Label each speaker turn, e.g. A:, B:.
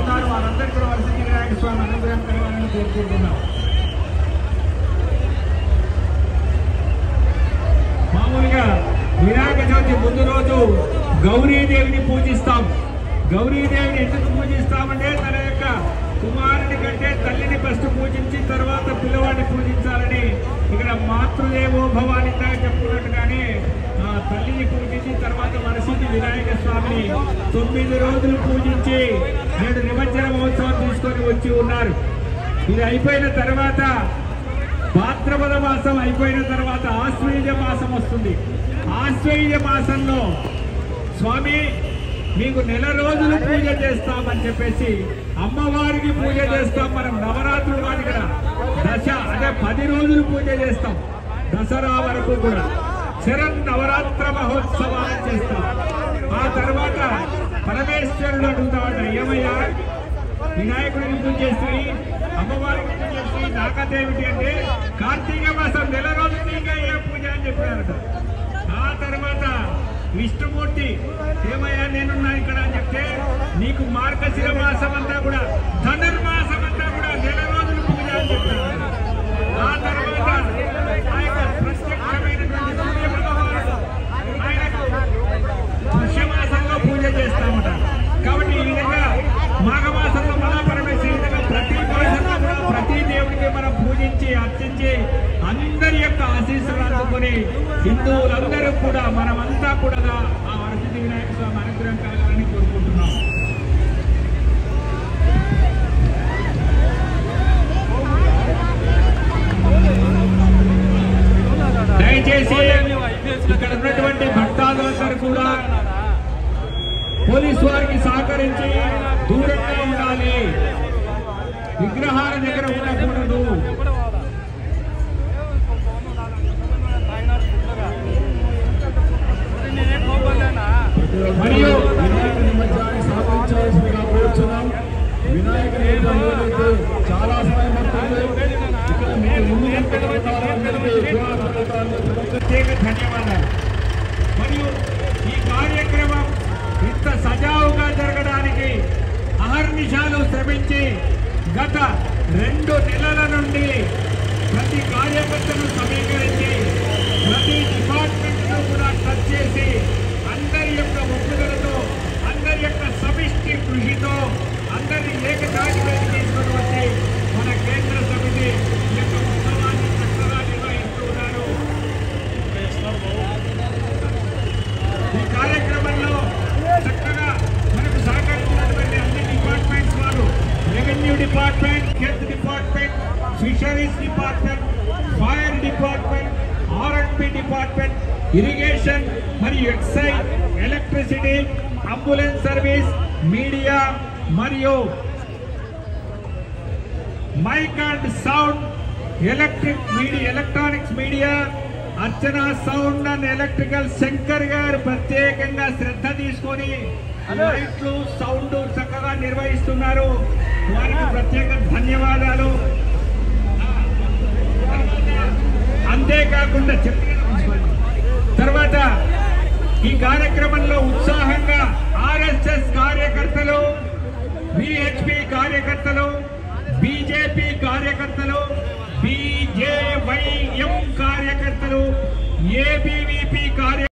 A: ఉన్నారు వారందరికీ కూడా వరసిద్ధి వినాయక స్వామి అనుగ్రహం కలగాలని కోరుకుంటున్నాం. మామూలుగా వినాయక చవితి ముందు రోజు గౌరీదేవిని పూజిస్తాం. గౌరీదేవిని ఎందుకు పూజిస్తామంటే తన యొక్క కుమారుని కంటే తల్లిని ఫస్ట్ పూజించి తర్వాత పిల్లవాడిని పూజించాలని. ఇక్కడ మాతృదేవోభవ అని చెప్పుకున్నట్టుగానే ఆ తల్లిని పూజించి తర్వాత వరసిద్ధి వినాయక స్వామిని 9 రోజులు పూజించి నేడు నిమజ్జన మహోత్సవం తీసుకొని వచ్చి ఉన్నారు. ఇది అయిపోయిన తర్వాత భాద్రపద మాసం అయిపోయిన తర్వాత ఆశ్వయుజ మాసం వస్తుంది. ఆశ్వయుజ మాసంలో స్వామి మీకు 1 రోజులు పూజ చేస్తామని చెప్పేసి అమ్మవారికి పూజ చేస్తాం. మనం నవరాత్రులు వాటి కూడా అంటే 10 రోజులు పూజ చేస్తాం. దసరా వరకు కూడా శరణ్ నవరాత్ర మహోత్సవాలు చేస్తాం. ఆ తర్వాత పరమేశ్వరుడు అడుగుతాడు, ఏమయ్యా వినాయకుడిని పూజ చేసి అమ్మవారికి పూజ చేసి నాకదేమిటి అంటే కార్తీక మాసం 1 రోజులు ఇంకా ఏ పూజ అని చెప్పారట. ఆ తర్వాత విష్ణుమూర్తి ఏమయ్యా నేనున్నా ఇక్కడ అని చెప్తే నీకు మార్గశిర మాసం అంతా కూడా ధనుర్మాసం అంతా కూడా 1 రోజులు పూజ అని చెప్పారు. ఆ తర్వాత ఆయన ప్రత్యక్షమైనటువంటి సూర్య భగవానుడు ఆయనకు పుష్యమాసంలో పూజ చేస్తామట. కాబట్టి ఈ విధంగా మాఘమాసంలో మహాపరమేశ్వరి విధంగా ప్రతి మాసంలో కూడా ప్రతి దేవుడికి మనం పూజించి అర్చించి అందరి యొక్క ఆశీస్సులు అందుకొని హిందువులందరూ కూడా మనమంతా కూడా ఆ వరసిద్ధి వినాయక స్వామి అనుగ్రహం కలగాలని కోరుకుంటున్నాం. దయచేసి ఇక్కడ ఉన్నటువంటి భక్తాదులందరూ కూడా పోలీసు వారికి సహకరించి దూరంగా ఉండాలి. విగ్రహాల దగ్గర ఉండకూడదు. మరియు వినాయక నిమజ్జనాన్ని సహకరించాల్సిందిగా కోరుతున్నాం. వినాయకుడు చాలా సమయం ప్రత్యేక ధన్యవాదాలు. మరియు ఈ కార్యక్రమం ఇంత సజావుగా జరగడానికి అహర్నిశాలు శ్రమించి గత 2 నెలల నుండి ప్రతి కార్యకర్తను సమీకరించి ప్రతి డిపార్ట్మెంట్ను కూడా టచ్ చేసి అందరి యొక్క ఒప్పుదలతో అందరి యొక్క సమిష్టి కృషితో అందరినీ ఏకతాటి మీద తీసుకుని వచ్చి మన కేంద్ర సమితి యొక్క ఉత్సవాన్ని చక్కగా నిర్వహిస్తున్నారు. ఈ కార్యక్రమంలో చక్కగా మనకు సహకరించినటువంటి అన్ని డిపార్ట్మెంట్స్ వారు revenue department, health department, fisheries department, fire department, R&B department, irrigation మరియు excise, electricity, ambulance service, media మరియు mike and sound, electronics media, Archana sound and electrical Shankar గారు ప్రత్యేకంగా శ్రద్ధ తీసుకొని లైట్లు సౌండ్ చక్కగా నిర్వహిస్తున్నారు. వారికి ప్రత్యేక ధన్యవాదాలు. అంతేకాకుండా తర్వాత ఈ కార్యక్రమంలో ఉత్సాహంగా RSS కార్యకర్తలు, VHP కార్యకర్తలు, BJP కార్యకర్తలు, BJYM కార్యకర్తలు, ABVP కార్యకర్తలు